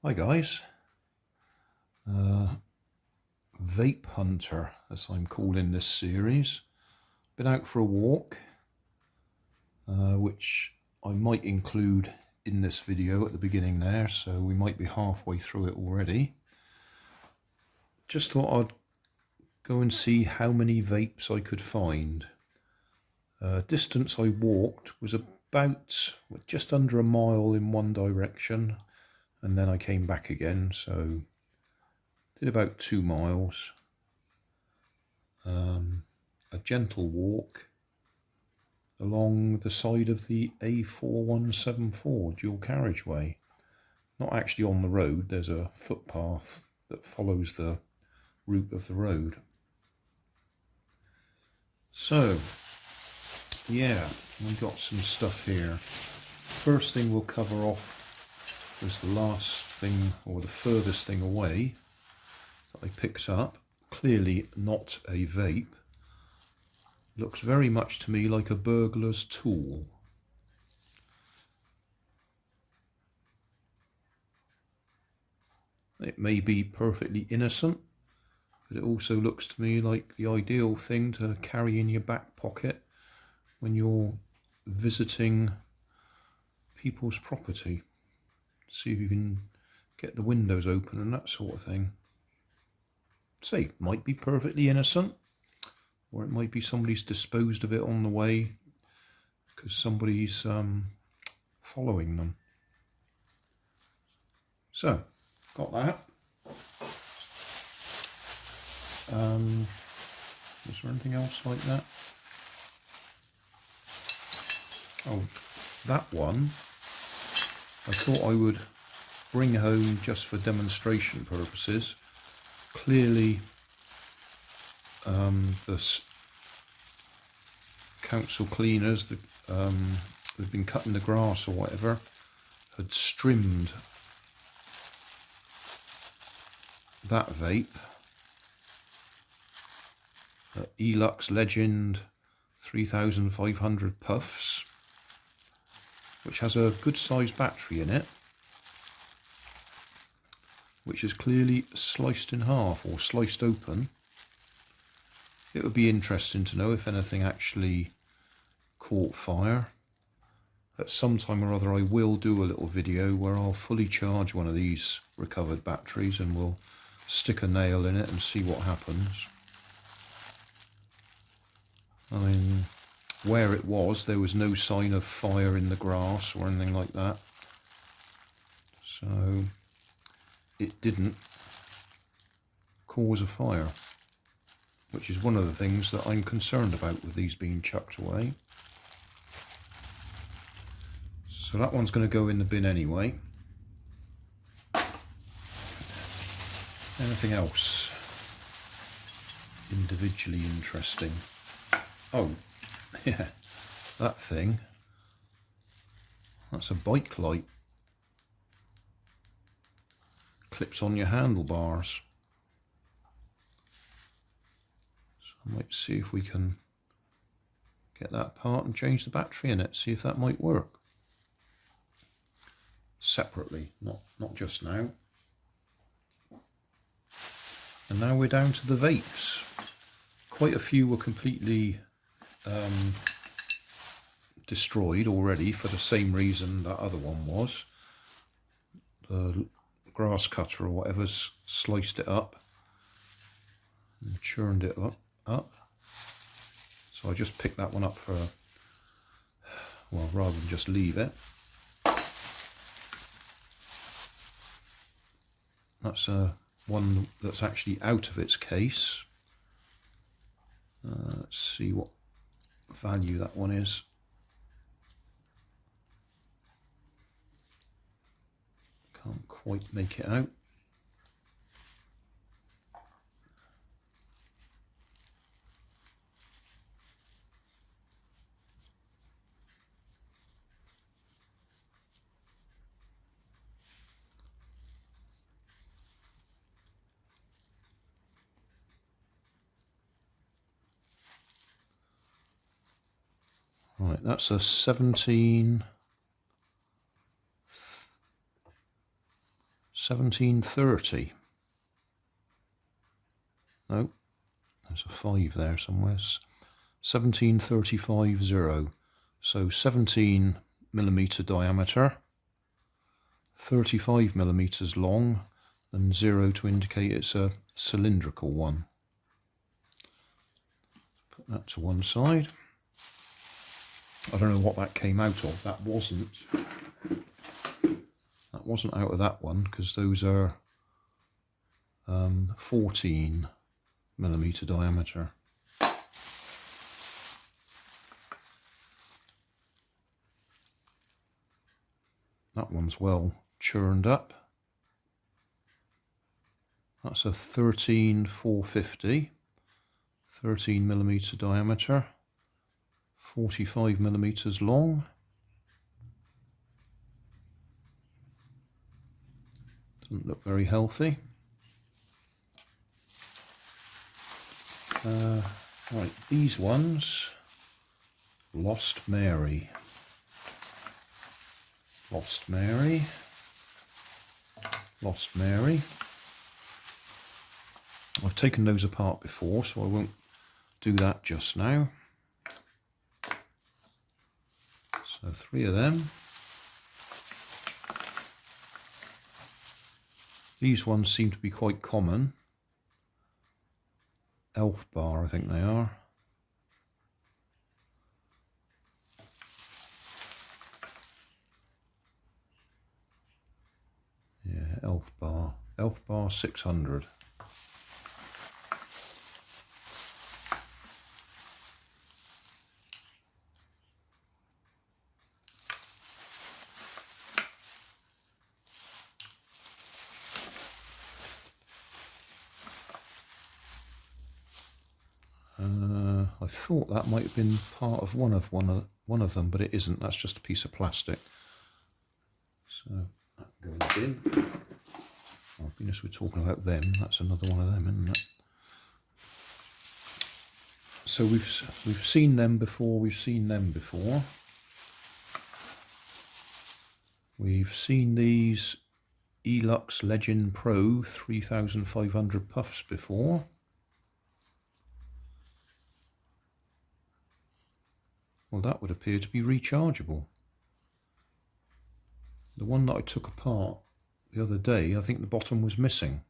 Hi guys, Vape Hunter as I'm calling this series. Been out for a walk, which I might include in this video at the beginning there, so we might be halfway through it already. Just thought I'd go and see how many vapes I could find. Distance I walked was about just under a mile in one direction, and then I came back again, so did about 2 miles. A gentle walk along the side of the A4174 dual carriageway. Not actually on the road, there's a footpath that follows the route of the road. So, yeah, we got some stuff here. First thing we'll cover off was the last thing, or the furthest thing away that I picked up. Clearly not a vape. Looks very much to me like a burglar's tool. It may be perfectly innocent, but it also looks to me like the ideal thing to carry in your back pocket when you're visiting people's property. See if you can get the windows open and that sort of thing. Say, might be perfectly innocent, or it might be somebody's disposed of it on the way because somebody's following them. So, got that. Was there anything else like that? Oh, that one I thought I would bring home just for demonstration purposes. Clearly the council cleaners that had been cutting the grass or whatever had trimmed that vape. Elux Legend 3500 puffs, which has a good sized battery in it, which is clearly sliced in half or sliced open. It would be interesting to know if anything actually caught fire. At some time or other I will do a little video where I'll fully charge one of these recovered batteries and we'll stick a nail in it and see what happens. I mean, where it was, there was no sign of fire in the grass or anything like that. So it didn't cause a fire, which is one of the things that I'm concerned about with these being chucked away. So that one's going to go in the bin anyway. Anything else individually interesting? Oh, yeah, that thing. That's a bike light. Clips on your handlebars. So I might see if we can get that apart and change the battery in it, see if that might work. Separately, not just now. And now we're down to the vapes. Quite a few were completely destroyed already for the same reason that other one was. The grass cutter or whatever's sliced it up and churned it up. So I just picked that one up for, well, rather than just leave it. That's one that's actually out of its case. Let's see what value that one is. Can't quite make it out. Right, that's a 17 1730. No, there's a 5 there somewhere. 17350. So 17mm diameter, 35mm long, and 0 to indicate it's a cylindrical one. Put that to one side. I don't know what that came out of. That wasn't out of that one, because those are 14mm diameter. That one's well churned up. That's a 13450, 13mm diameter, 45mm long. Doesn't look very healthy. Right, these ones, Lost Mary. Lost Mary. Lost Mary. I've taken those apart before, so I won't do that just now. So 3 of them. These ones seem to be quite common. Elfbar, I think they are. Yeah, Elfbar. Elfbar 600. I thought that might have been part of one of them, but it isn't. That's just a piece of plastic. So that goes in. Oh, goodness, we're talking about them. That's another one of them, isn't it? So we've seen them before. We've seen them before. We've seen these Elux Legend Pro 3500 puffs before. Well, that would appear to be rechargeable. The one that I took apart the other day, I think the bottom was missing.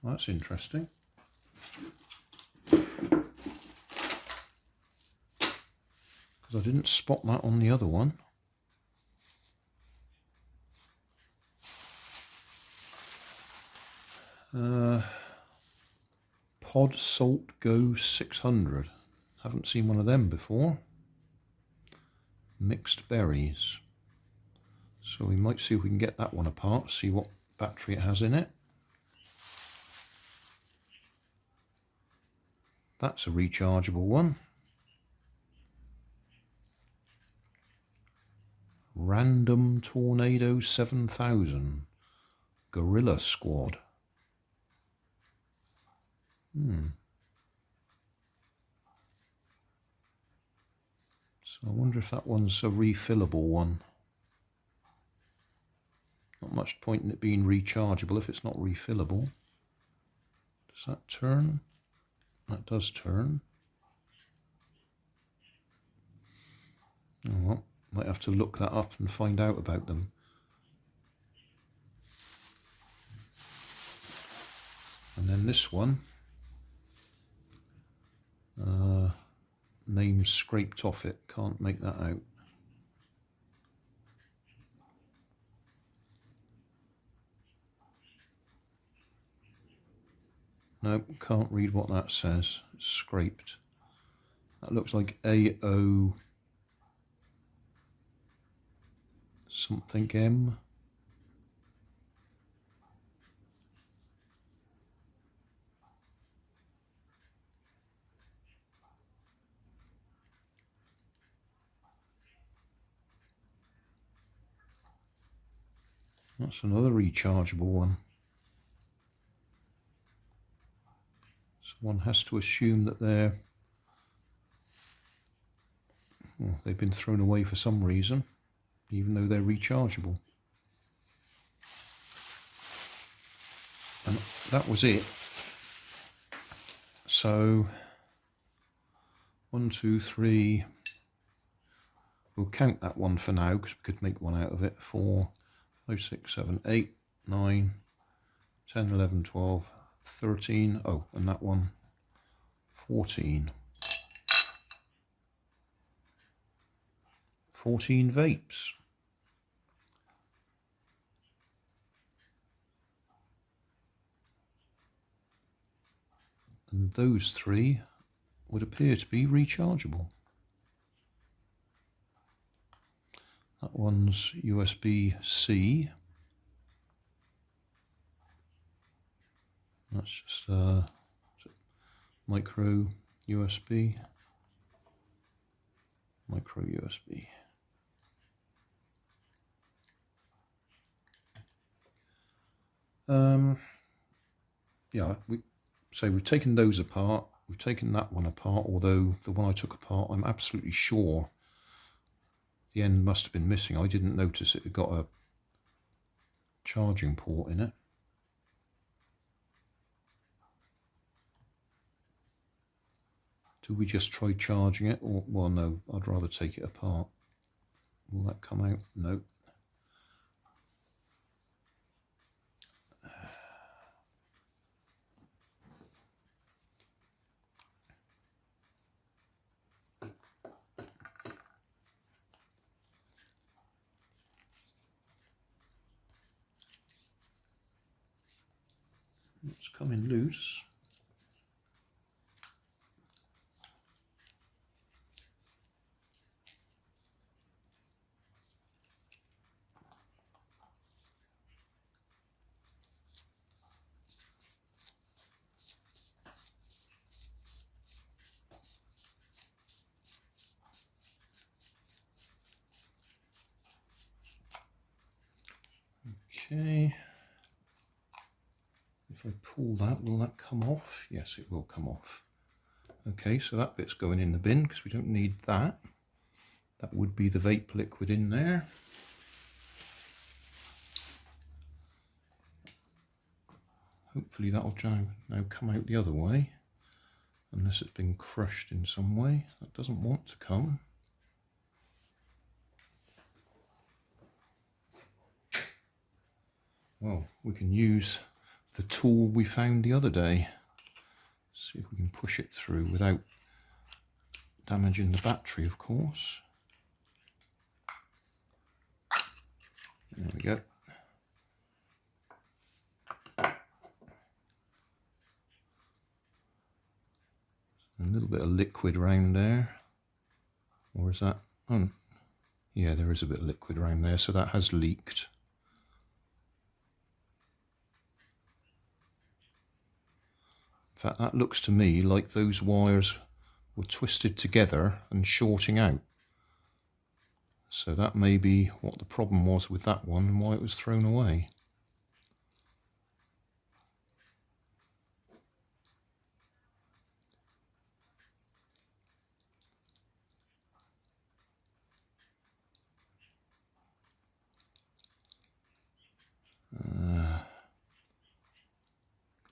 That's interesting. Because I didn't spot that on the other one. Podsalt Go 600. Haven't seen one of them before. Mixed berries. So we might see if we can get that one apart, see what battery it has in it. That's a rechargeable one. Randm Tornado 7000. Gorilla Squad. So I wonder if that one's a refillable one. Not much point in it being rechargeable if it's not refillable. Does that turn? That does turn. Oh, well, might have to look that up and find out about them. And then this one, name scraped off it, can't make that out. Nope, can't read what that says. It's scraped. That looks like AO something M. That's another rechargeable one. So one has to assume that they've been thrown away for some reason. even though they're rechargeable. And that was it. So 1, 2, 3. We'll count that one for now because we could make one out of it. 4, 5, 6, 7, 8, 9, 10, 11, 12, 13. Oh, and that one 14. 14 vapes. And those 3 would appear to be rechargeable. That one's USB-C. That's just micro USB. Micro USB. Yeah, we've taken those apart. We've taken that one apart, although the one I took apart, I'm absolutely sure the end must have been missing. I didn't notice it had got a charging port in it. Do we just try charging it? Or, well, no, I'd rather take it apart. Will that come out? No. It's coming loose. Okay. If I pull that, will that come off? Yes, it will come off. Okay, so that bit's going in the bin because we don't need that. That would be the vape liquid in there. Hopefully that'll now come out the other way, unless it's been crushed in some way. That doesn't want to come. Well, we can use the tool we found the other day. See if we can push it through without damaging the battery, of course. There we go. A little bit of liquid around there. Or is that? Oh, yeah, there is a bit of liquid around there, so that has leaked. In fact, that looks to me like those wires were twisted together and shorting out. So that may be what the problem was with that one and why it was thrown away.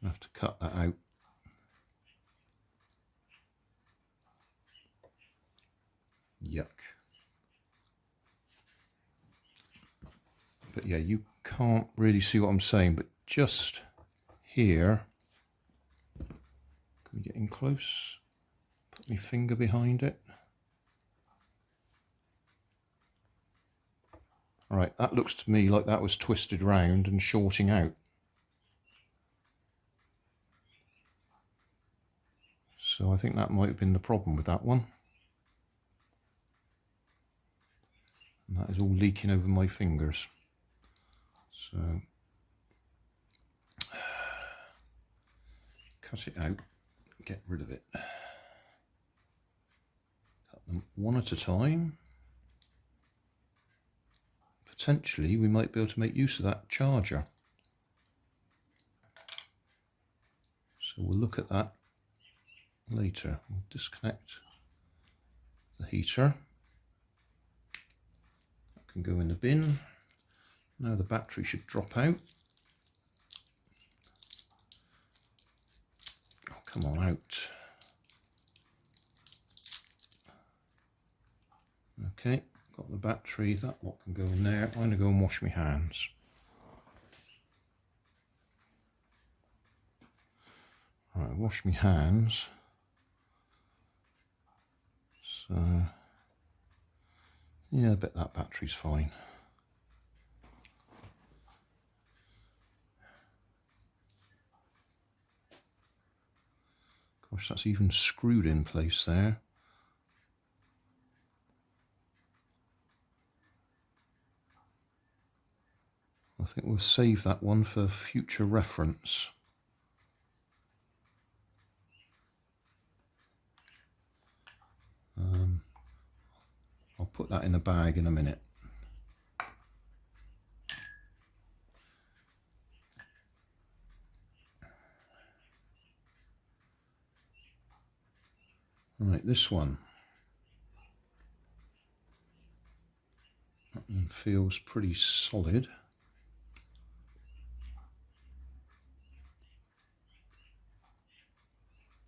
I'll have to cut that out. Yuck. But yeah, you can't really see what I'm saying, but just here, can we get in close? Put my finger behind it. All right, that looks to me like that was twisted round and shorting out. So I think that might have been the problem with that one. And that is all leaking over my fingers. So cut it out, get rid of it. Cut them one at a time. Potentially we might be able to make use of that charger. So we'll look at that later. We'll disconnect the heater. That can go in the bin. Now the battery should drop out. Oh, come on out. Okay, got the battery, that lot can go in there. I'm going to go and wash my hands. Right, wash my hands. So, yeah, I bet that battery's fine. Gosh, that's even screwed in place there. I think we'll save that one for future reference. I'll put that in a bag in a minute. Right, this one. That one feels pretty solid.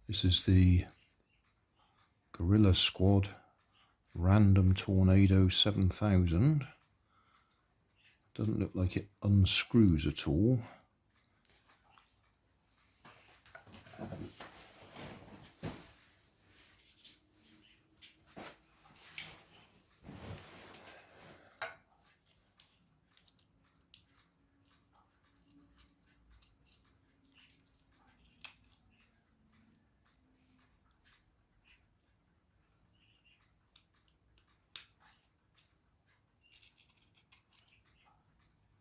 This is the Gorilla Squad Randm Tornado 7000. Doesn't look like it unscrews at all.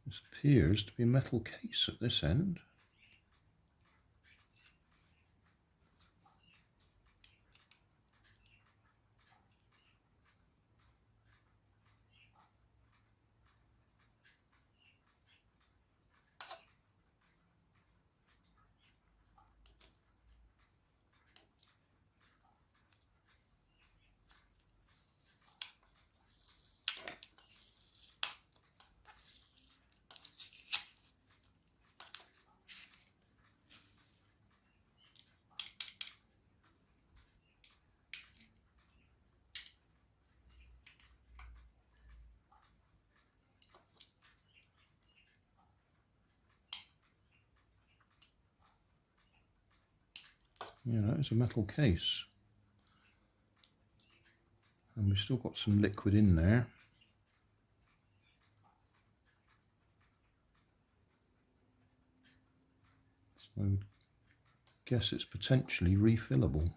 This appears to be a metal case at this end. Yeah, that is a metal case. And we've still got some liquid in there. So I would guess it's potentially refillable.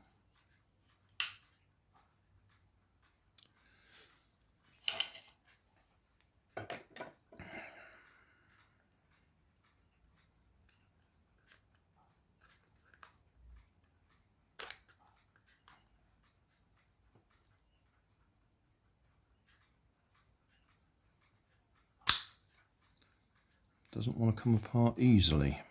Doesn't want to come apart easily.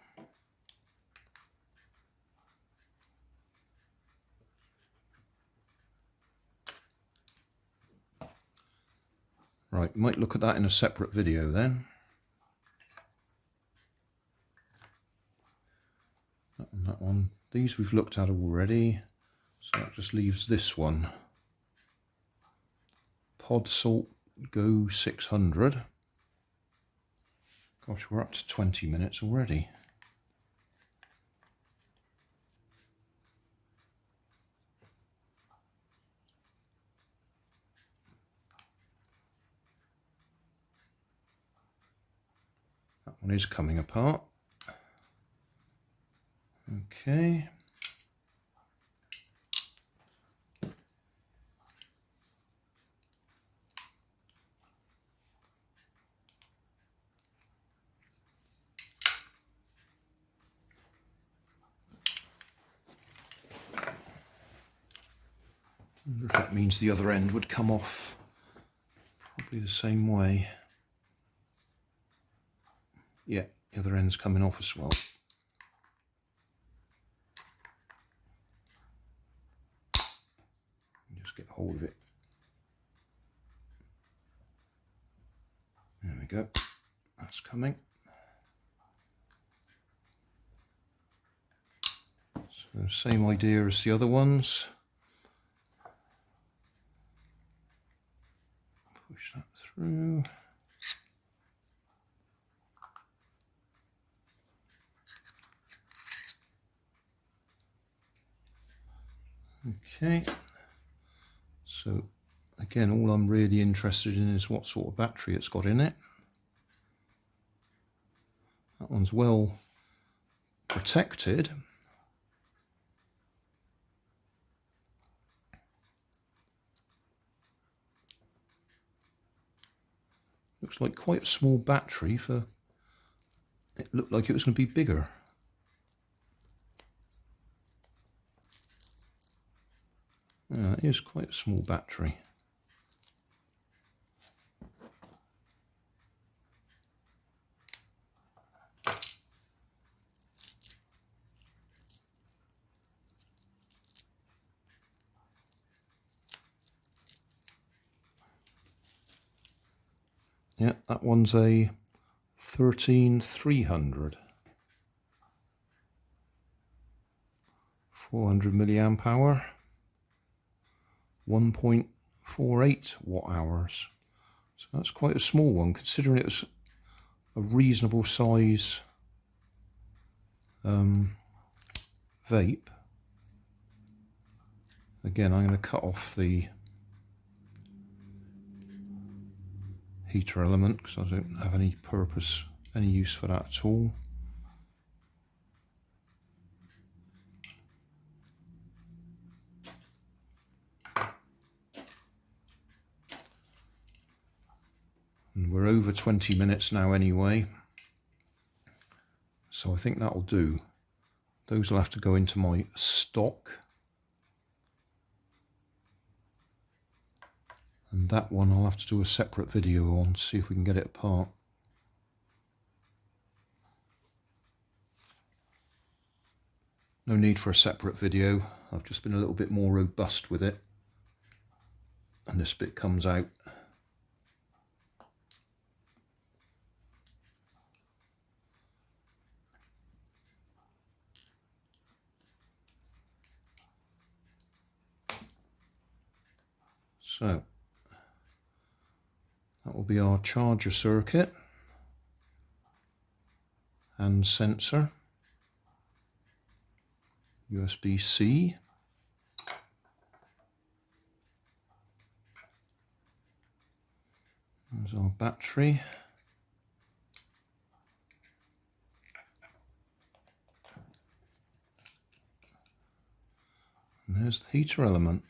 Right, might look at that in a separate video then. That one. These we've looked at already, so that just leaves this one. Podsalt Go 600. Gosh, we're up to 20 minutes already. That one is coming apart. Okay. I wonder if that means the other end would come off probably the same way. Yeah, the other end's coming off as well. Just get hold of it. we go. That's coming. So same idea as the other ones. Push that through. Okay, so again, all I'm really interested in is what sort of battery it's got in it. That one's well protected. Looks like quite a small battery for, it looked like it was going to be bigger. Yeah, it is quite a small battery. Yeah, that one's a 13300. 400 milliamp hour. 1.48 watt hours. So that's quite a small one, considering it was a reasonable size vape. Again, I'm going to cut off the heater element because I don't have any purpose, any use for that at all. And we're over 20 minutes now anyway, so I think that'll do. Those will have to go into my stock. And that one I'll have to do a separate video on, see if we can get it apart. No need for a separate video, I've just been a little bit more robust with it. And this bit comes out. So, that will be our charger circuit and sensor. USB-C. There's our battery. And there's the heater element.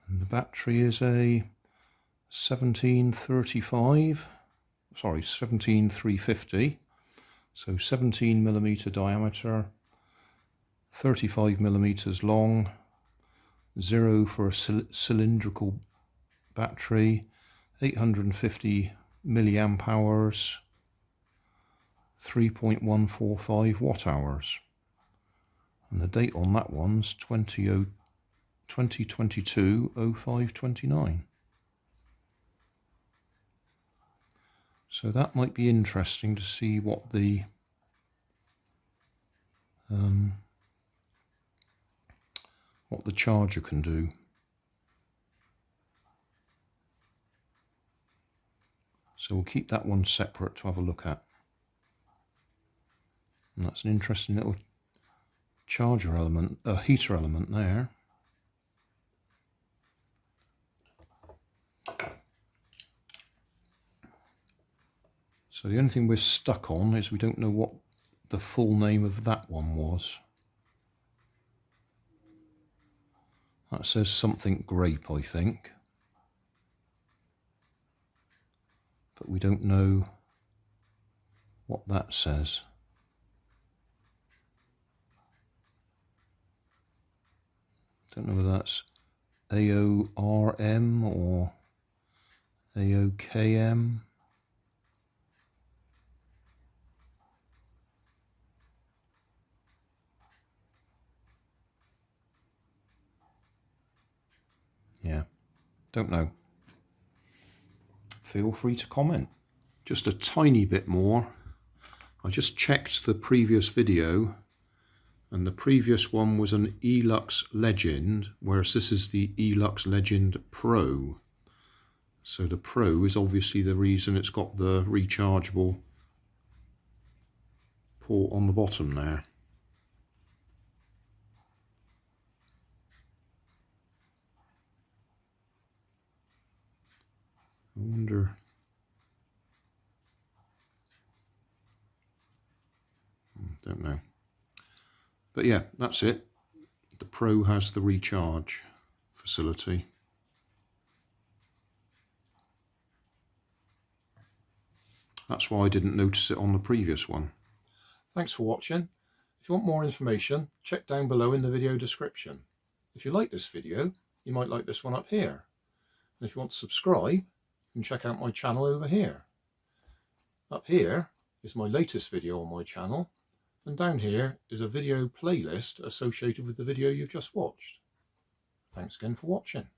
And the battery is a 17350, so 17 millimeter diameter, 35 millimeters long, 0 for a cylindrical battery, 850 milliamp hours, 3.145 watt hours, and the date on that one's 2022-05-29. So that might be interesting to see what the charger can do. So we'll keep that one separate to have a look at. And that's an interesting little charger element, heater element there. So the only thing we're stuck on is we don't know what the full name of that one was. That says something grape, I think. But we don't know what that says. Don't know whether that's AORM or AOKM. Yeah, don't know. Feel free to comment. Just a tiny bit more. I just checked the previous video, and the previous one was an Elux Legend, whereas this is the Elux Legend Pro. So the Pro is obviously the reason it's got the rechargeable port on the bottom there. I wonder... don't know. But yeah, that's it. The Pro has the recharge facility. That's why I didn't notice it on the previous one. Thanks for watching. If you want more information, check down below in the video description. If you like this video, you might like this one up here. And if you want to subscribe, you can check out my channel over here. Up here is my latest video on my channel, and down here is a video playlist associated with the video you've just watched. Thanks again for watching.